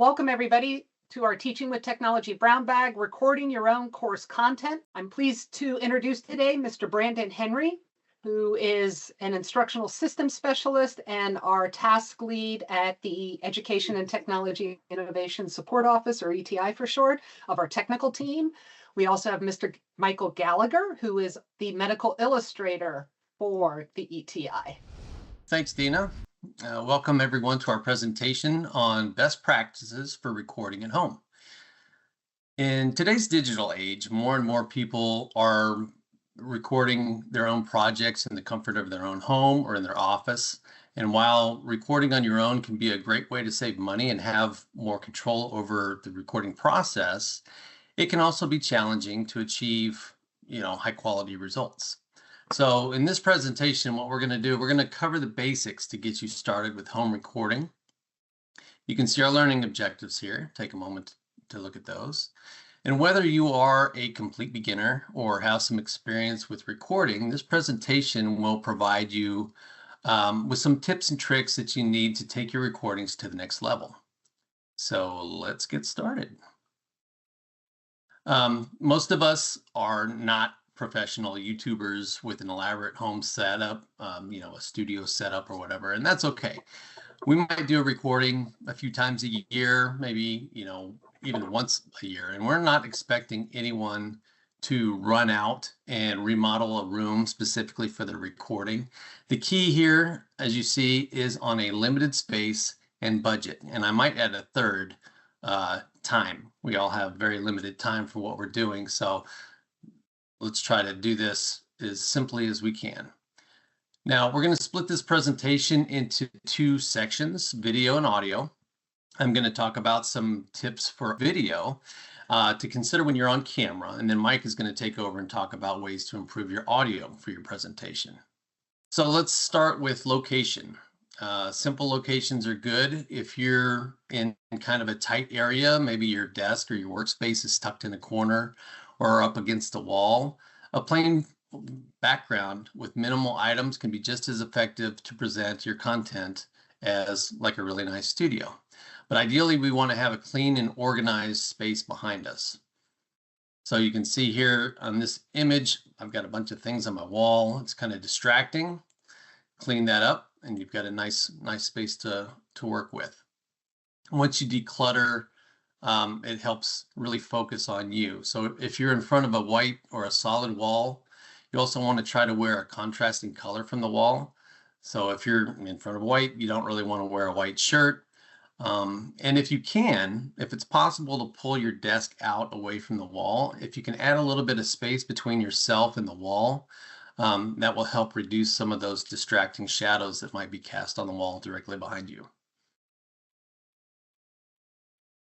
Welcome everybody to our Teaching with Technology Brown Bag, recording your own course content. I'm pleased to introduce today Mr. Brandon Henry, who is an instructional systems specialist and our task lead at the Education and Technology Innovation Support Office, or ETI for short, of our technical team. We also have Mr. Michael Gallagher, who is the medical illustrator for the ETI. Thanks, Dina. Welcome everyone to our presentation on best practices for recording at home. In today's digital age, more and more people are recording their own projects in the comfort of their own home or in their office. And while recording on your own can be a great way to save money and have more control over the recording process, it can also be challenging to achieve, high quality results. So in this presentation, what we're going to do, we're going to cover the basics to get you started with home recording. You can see our learning objectives here. Take a moment to look at those. And whether you are a complete beginner or have some experience with recording, this presentation will provide you with some tips and tricks that you need to take your recordings to the next level. So let's get started. Most of us are not professional YouTubers with an elaborate home setup, a studio setup or whatever, and that's okay. We might do a recording a few times a year, maybe, even once a year, and we're not expecting anyone to run out and remodel a room specifically for the recording. The key here, as you see, is on a limited space and budget, and I might add a third, time. We all have very limited time for what we're doing, so let's try to do this as simply as we can. Now, we're going to split this presentation into two sections, video and audio. I'm going to talk about some tips for video to consider when you're on camera, and then Mike is going to take over and talk about ways to improve your audio for your presentation. So let's start with location. Simple locations are good. If you're in kind of a tight area, maybe your desk or your workspace is tucked in a corner or up against a wall, a plain background with minimal items can be just as effective to present your content as like a really nice studio. But ideally, we want to have a clean and organized space behind us. So you can see here on this image, I've got a bunch of things on my wall. It's kind of distracting. Clean that up, and you've got a nice space to work with. Once you declutter, it helps really focus on you. So if you're in front of a white or a solid wall, you also want to try to wear a contrasting color from the wall. So if you're in front of white, you don't really want to wear a white shirt. And if you can, if it's possible to pull your desk out away from the wall, if you can add a little bit of space between yourself and the wall, that will help reduce some of those distracting shadows that might be cast on the wall directly behind you.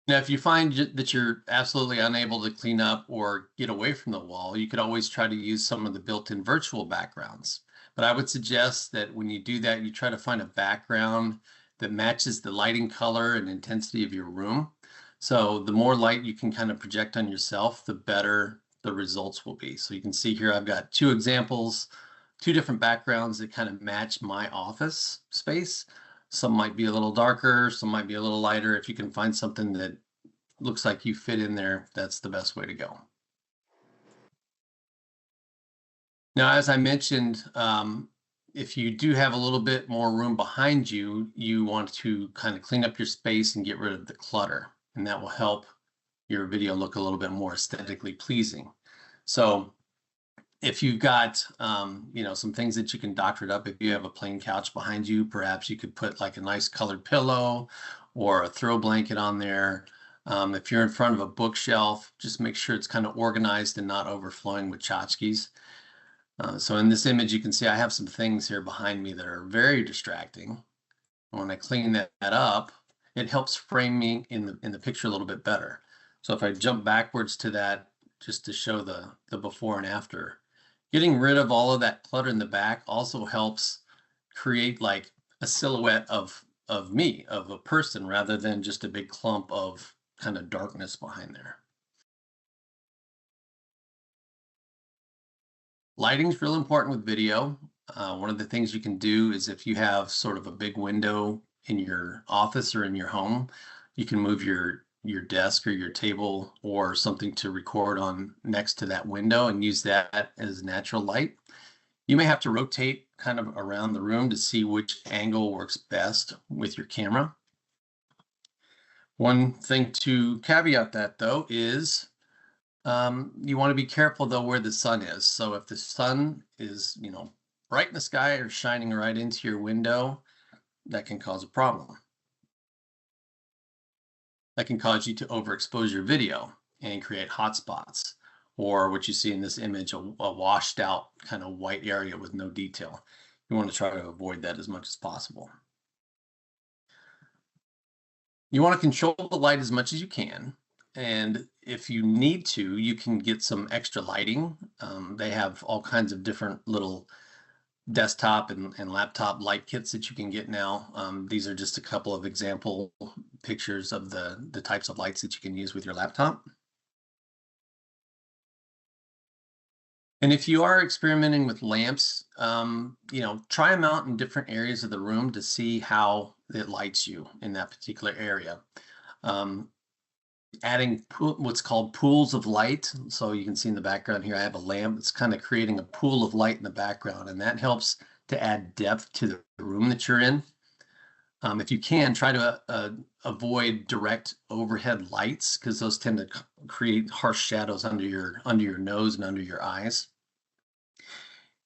Now, if you find that you're absolutely unable to clean up or get away from the wall, you could always try to use some of the built-in virtual backgrounds. But I would suggest that when you do that, you try to find a background that matches the lighting color and intensity of your room. So the more light you can kind of project on yourself, the better the results will be. So you can see here, I've got two examples, two different backgrounds that kind of match my office space. Some might be a little darker, some might be a little lighter. If you can find something that looks like you fit in there, that's the best way to go. Now, as I mentioned, if you do have a little bit more room behind you, you want to kind of clean up your space and get rid of the clutter, and that will help your video look a little bit more aesthetically pleasing. So if you've got, some things that you can doctor it up, if you have a plain couch behind you, perhaps you could put like a nice colored pillow or a throw blanket on there. If you're in front of a bookshelf, just make sure it's kind of organized and not overflowing with tchotchkes. So in this image, you can see I have some things here behind me that are very distracting. When I clean that up, it helps frame me in the picture a little bit better. So if I jump backwards to that, just to show the before and after, getting rid of all of that clutter in the back also helps create like a silhouette of me, of a person, rather than just a big clump of kind of darkness behind there. Lighting's real important with video. One of the things you can do is if you have sort of a big window in your office or in your home, You can move your desk or your table or something to record on next to that window and use that as natural light. You may have to rotate kind of around the room to see which angle works best with your camera. One thing to caveat that though is you want to be careful though where the sun is. So if the sun is, bright in the sky or shining right into your window, that can cause a problem. That can cause you to overexpose your video and create hotspots, or what you see in this image, a washed out kind of white area with no detail. You want to try to avoid that as much as possible. You want to control the light as much as you can. And if you need to, you can get some extra lighting. They have all kinds of different little desktop and laptop light kits that you can get now. These are just a couple of example pictures of the types of lights that you can use with your laptop. And if you are experimenting with lamps, try them out in different areas of the room to see how it lights you in that particular area. Adding what's called pools of light. So you can see in the background here, I have a lamp. It's kind of creating a pool of light in the background, and that helps to add depth to the room that you're in. If you can, try to avoid direct overhead lights because those tend to create harsh shadows under your nose and under your eyes.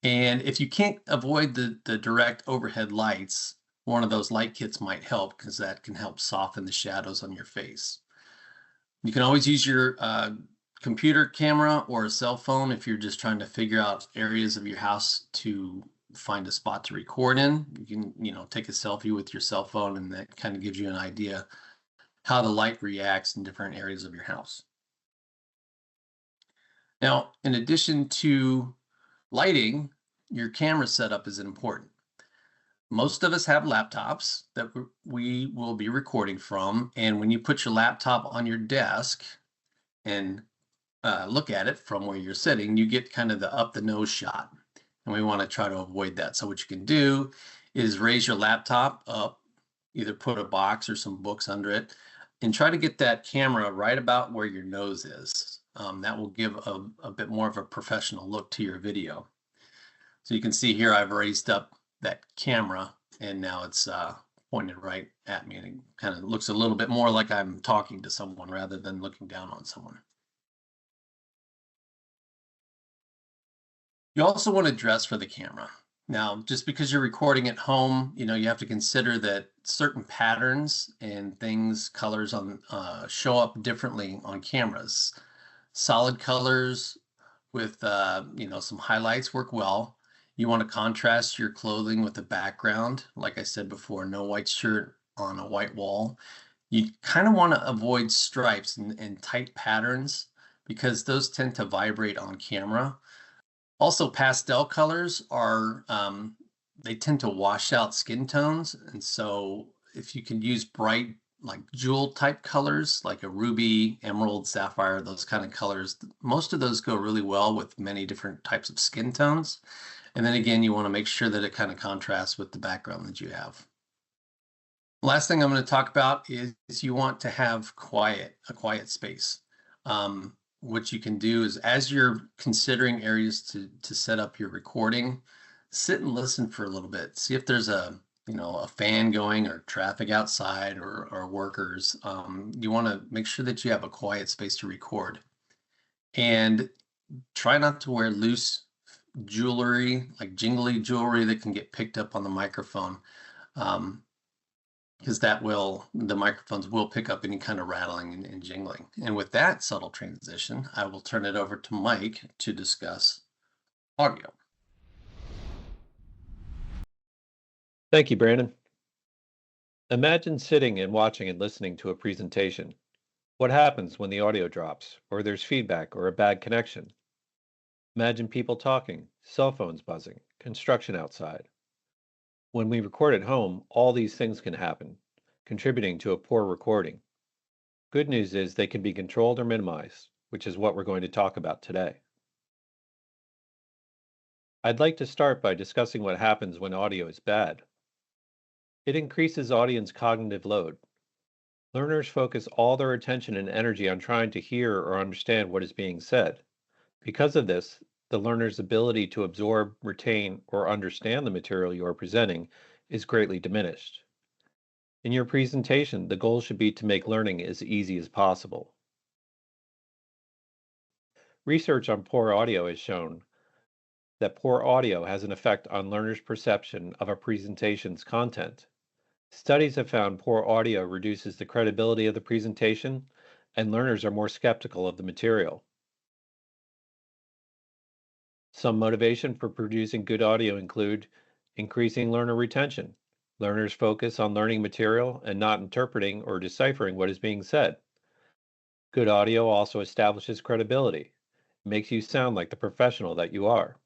And if you can't avoid the direct overhead lights, one of those light kits might help because that can help soften the shadows on your face. You can always use your computer camera or a cell phone if you're just trying to figure out areas of your house to find a spot to record in. You can, take a selfie with your cell phone, and that kind of gives you an idea how the light reacts in different areas of your house. Now, in addition to lighting, your camera setup is important. Most of us have laptops that we will be recording from, and when you put your laptop on your desk and look at it from where you're sitting, you get kind of the up the nose shot, and we want to try to avoid that. So what you can do is raise your laptop up, either put a box or some books under it, and try to get that camera right about where your nose is. That will give a bit more of a professional look to your video. So you can see here I've raised up that camera, and now it's pointed right at me, and it kind of looks a little bit more like I'm talking to someone rather than looking down on someone. You also want to dress for the camera. Now, just because you're recording at home, you have to consider that certain patterns and things, colors on show up differently on cameras. Solid colors with some highlights work well. You want to contrast your clothing with the background. Like I said before, no white shirt on a white wall. You kind of want to avoid stripes and tight patterns because those tend to vibrate on camera. Also, pastel colors are, they tend to wash out skin tones. And so if you can use bright, like jewel type colors, like a ruby, emerald, sapphire, those kind of colors, most of those go really well with many different types of skin tones. And then again, you want to make sure that it kind of contrasts with the background that you have. Last thing I'm going to talk about is you want to have a quiet space. What you can do is, as you're considering areas to set up your recording, sit and listen for a little bit. See if there's a fan going or traffic outside or workers. You want to make sure that you have a quiet space to record. And try not to wear loose jewelry, like jingly jewelry that can get picked up on the microphone, because the microphones will pick up any kind of rattling and jingling. And with that subtle transition, I will turn it over to Mike to discuss audio. Thank you, Brandon. Imagine sitting and watching and listening to a presentation. What happens when the audio drops, or there's feedback or a bad connection? Imagine people talking, cell phones buzzing, construction outside. When we record at home, all these things can happen, contributing to a poor recording. Good news is they can be controlled or minimized, which is what we're going to talk about today. I'd like to start by discussing what happens when audio is bad. It increases audience cognitive load. Learners focus all their attention and energy on trying to hear or understand what is being said. Because of this, the learner's ability to absorb, retain, or understand the material you are presenting is greatly diminished. In your presentation, the goal should be to make learning as easy as possible. Research on poor audio has shown that poor audio has an effect on learners' perception of a presentation's content. Studies have found poor audio reduces the credibility of the presentation, and learners are more skeptical of the material. Some motivation for producing good audio include increasing learner retention. Learners focus on learning material and not interpreting or deciphering what is being said. Good audio also establishes credibility. It makes you sound like the professional that you are.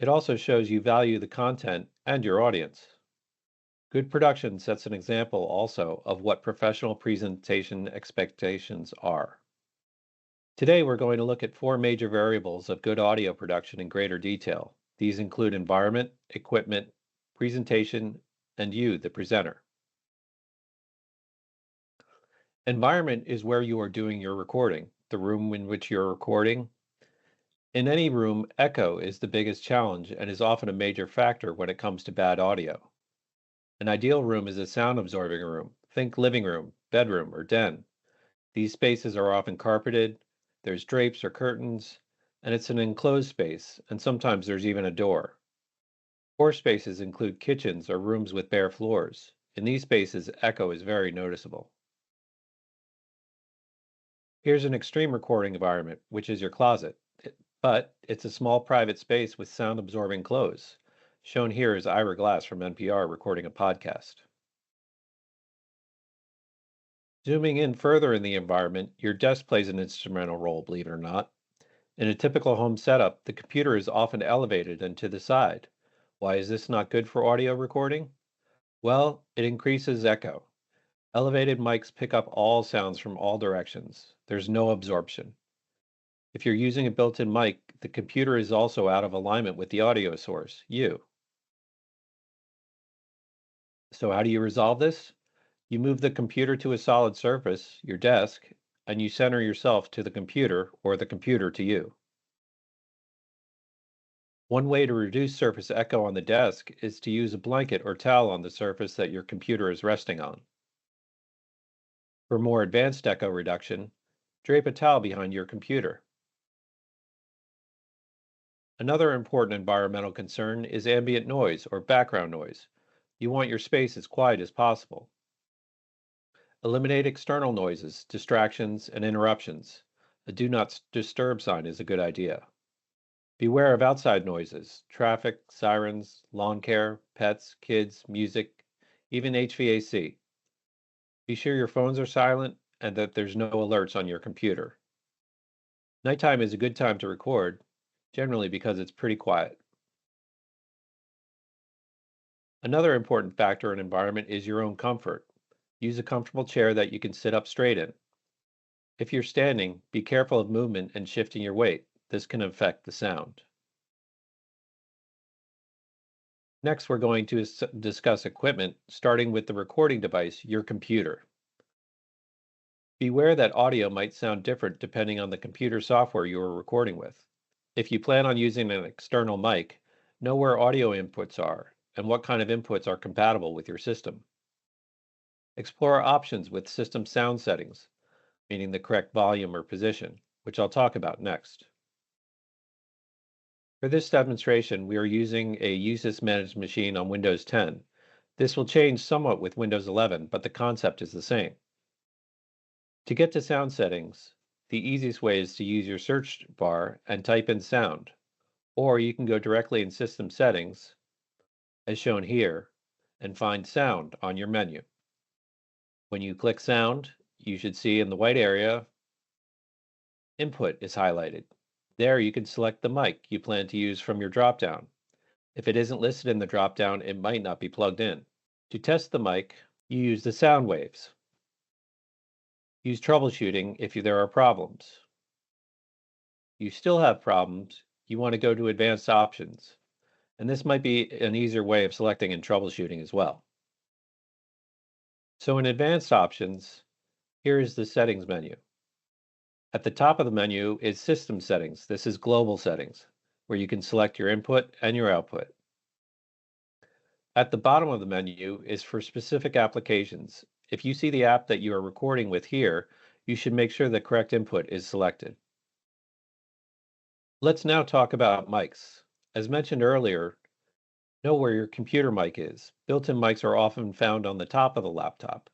It also shows you value the content and your audience. Good production sets an example also of what professional presentation expectations are. Today, we're going to look at 4 major variables of good audio production in greater detail. These include environment, equipment, presentation, and you, the presenter. Environment is where you are doing your recording, the room in which you're recording. In any room, echo is the biggest challenge and is often a major factor when it comes to bad audio. An ideal room is a sound absorbing room. Think living room, bedroom, or den. These spaces are often carpeted, there's drapes or curtains, and it's an enclosed space, and sometimes there's even a door. Poor spaces include kitchens or rooms with bare floors. In these spaces, echo is very noticeable. Here's an extreme recording environment, which is your closet, but it's a small private space with sound absorbing clothes. Shown here is Ira Glass from NPR recording a podcast. Zooming in further in the environment, your desk plays an instrumental role, believe it or not. In a typical home setup, the computer is often elevated and to the side. Why is this not good for audio recording? Well, it increases echo. Elevated mics pick up all sounds from all directions. There's no absorption. If you're using a built-in mic, the computer is also out of alignment with the audio source, you. So how do you resolve this? You move the computer to a solid surface, your desk, and you center yourself to the computer or the computer to you. One way to reduce surface echo on the desk is to use a blanket or towel on the surface that your computer is resting on. For more advanced echo reduction, drape a towel behind your computer. Another important environmental concern is ambient noise or background noise. You want your space as quiet as possible. Eliminate external noises, distractions, and interruptions. A do not disturb sign is a good idea. Beware of outside noises, traffic, sirens, lawn care, pets, kids, music, even HVAC. Be sure your phones are silent and that there's no alerts on your computer. Nighttime is a good time to record, generally because it's pretty quiet. Another important factor in environment is your own comfort. Use a comfortable chair that you can sit up straight in. If you're standing, be careful of movement and shifting your weight. This can affect the sound. Next, we're going to discuss equipment, starting with the recording device, your computer. Beware that audio might sound different depending on the computer software you are recording with. If you plan on using an external mic, know where audio inputs are and what kind of inputs are compatible with your system. Explore options with system sound settings, meaning the correct volume or position, which I'll talk about next. For this demonstration, we are using a USys managed machine on Windows 10. This will change somewhat with Windows 11, but the concept is the same. To get to sound settings, the easiest way is to use your search bar and type in sound, or you can go directly in System Settings, as shown here, and find sound on your menu. When you click sound, you should see in the white area, input is highlighted. There you can select the mic you plan to use from your dropdown. If it isn't listed in the dropdown, it might not be plugged in. To test the mic, you use the sound waves. Use troubleshooting if there are problems. You still have problems, you want to go to advanced options. And this might be an easier way of selecting and troubleshooting as well. So in advanced options, here is the settings menu. At the top of the menu is system settings. This is global settings, where you can select your input and your output. At the bottom of the menu is for specific applications. If you see the app that you are recording with here, you should make sure the correct input is selected. Let's now talk about mics. As mentioned earlier, know where your computer mic is. Built-in mics are often found on the top of the laptop.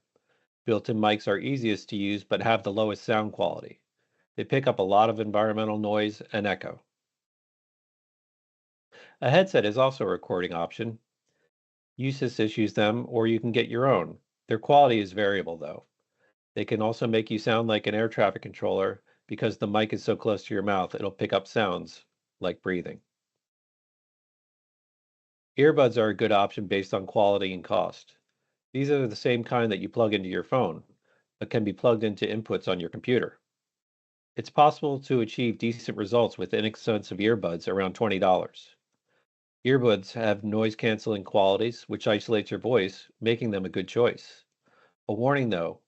Built-in mics are easiest to use but have the lowest sound quality. They pick up a lot of environmental noise and echo. A headset is also a recording option. Usys issues them, or you can get your own. Their quality is variable, though. They can also make you sound like an air traffic controller because the mic is so close to your mouth, it'll pick up sounds like breathing. Earbuds are a good option based on quality and cost. These are the same kind that you plug into your phone, but can be plugged into inputs on your computer. It's possible to achieve decent results with inexpensive earbuds around $20. Earbuds have noise canceling qualities, which isolates your voice, making them a good choice. A warning though,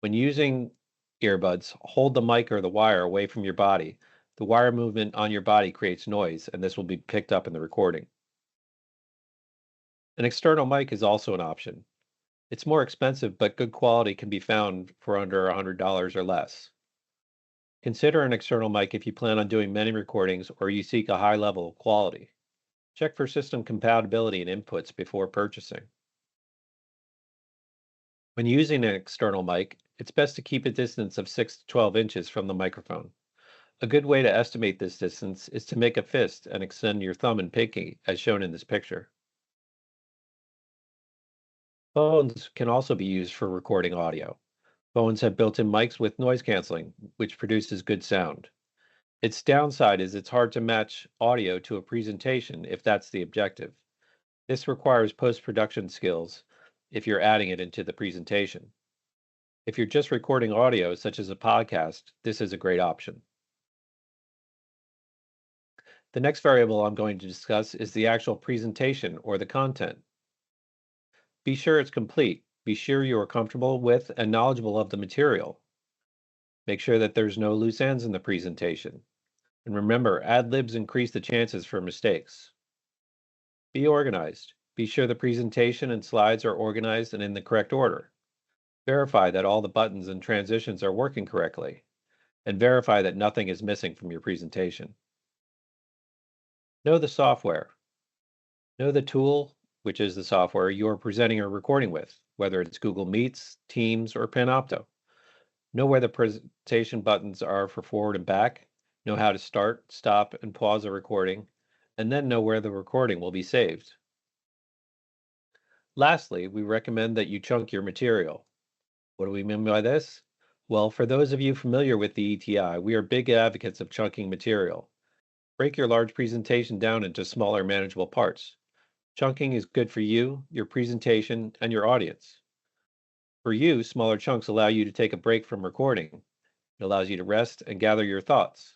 when using earbuds, hold the mic or the wire away from your body. The wire movement on your body creates noise, and this will be picked up in the recording. An external mic is also an option. It's more expensive, but good quality can be found for under $100 or less. Consider an external mic if you plan on doing many recordings or you seek a high level of quality. Check for system compatibility and inputs before purchasing. When using an external mic, it's best to keep a distance of 6 to 12 inches from the microphone. A good way to estimate this distance is to make a fist and extend your thumb and pinky, as shown in this picture. Phones can also be used for recording audio. Phones have built-in mics with noise canceling, which produces good sound. Its downside is it's hard to match audio to a presentation if that's the objective. This requires post-production skills if you're adding it into the presentation. If you're just recording audio, such as a podcast, this is a great option. The next variable I'm going to discuss is the actual presentation or the content. Be sure it's complete. Be sure you are comfortable with and knowledgeable of the material. Make sure that there's no loose ends in the presentation. And remember, ad libs increase the chances for mistakes. Be organized. Be sure the presentation and slides are organized and in the correct order. Verify that all the buttons and transitions are working correctly. And verify that nothing is missing from your presentation. Know the software. Know the tool, which is the software you are presenting or recording with, whether it's Google Meets, Teams, or Panopto. Know where the presentation buttons are for forward and back. Know how to start, stop, and pause a recording, and then know where the recording will be saved. Lastly, we recommend that you chunk your material. What do we mean by this? Well, for those of you familiar with the ETI, we are big advocates of chunking material. Break your large presentation down into smaller, manageable parts. Chunking is good for you, your presentation, and your audience. For you, smaller chunks allow you to take a break from recording. It allows you to rest and gather your thoughts.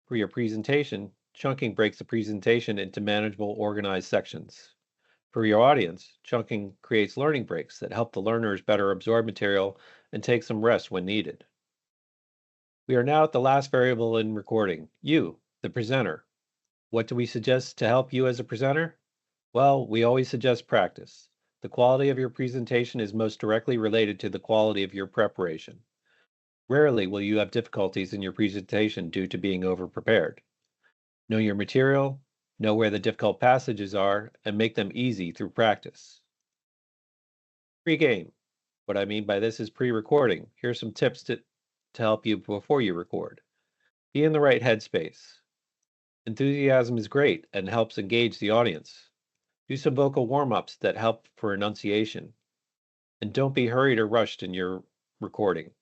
For your presentation, chunking breaks the presentation into manageable, organized sections. For your audience, chunking creates learning breaks that help the learners better absorb material and take some rest when needed. We are now at the last variable in recording, you, the presenter. What do we suggest to help you as a presenter? Well, we always suggest practice. The quality of your presentation is most directly related to the quality of your preparation. Rarely will you have difficulties in your presentation due to being overprepared. Know your material, know where the difficult passages are, and make them easy through practice. Pre-game. What I mean by this is pre-recording. Here are some tips to help you before you record. Be in the right headspace. Enthusiasm is great and helps engage the audience. Do some vocal warm-ups that help for enunciation. And don't be hurried or rushed in your recording.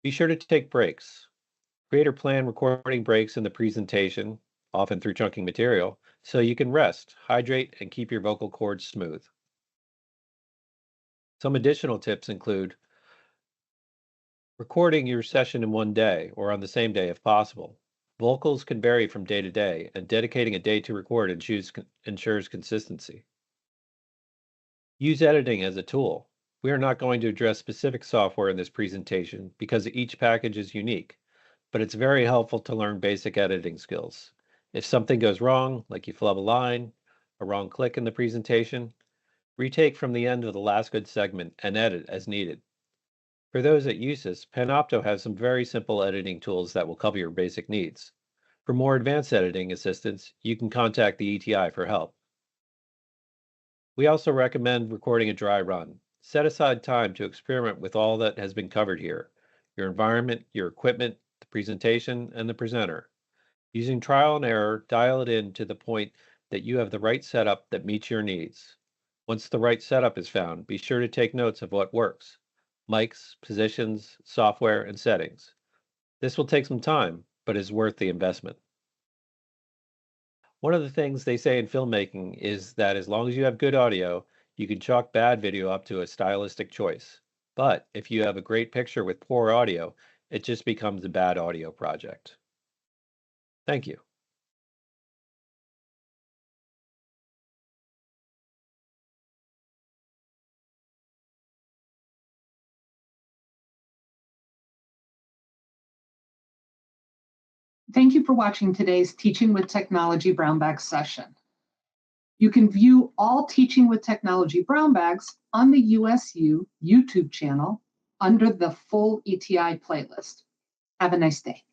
Be sure to take breaks. Create or plan recording breaks in the presentation, often through chunking material, so you can rest, hydrate, and keep your vocal cords smooth. Some additional tips include recording your session in one day or on the same day if possible. Vocals can vary from day to day, and dedicating a day to record ensures consistency. Use editing as a tool. We are not going to address specific software in this presentation because each package is unique, but it's very helpful to learn basic editing skills. If something goes wrong, like you flub a line, a wrong click in the presentation, retake from the end of the last good segment and edit as needed. For those that use this, Panopto has some very simple editing tools that will cover your basic needs. For more advanced editing assistance, you can contact the ETI for help. We also recommend recording a dry run. Set aside time to experiment with all that has been covered here: your environment, your equipment, the presentation, and the presenter. Using trial and error, dial it in to the point that you have the right setup that meets your needs. Once the right setup is found, be sure to take notes of what works: mics, positions, software, and settings. This will take some time, but is worth the investment. One of the things they say in filmmaking is that as long as you have good audio, you can chalk bad video up to a stylistic choice. But if you have a great picture with poor audio, it just becomes a bad audio project. Thank you. Thank you for watching today's Teaching with Technology Brown Bag session. You can view all Teaching with Technology Brown Bags on the USU YouTube channel under the full ETI playlist. Have a nice day.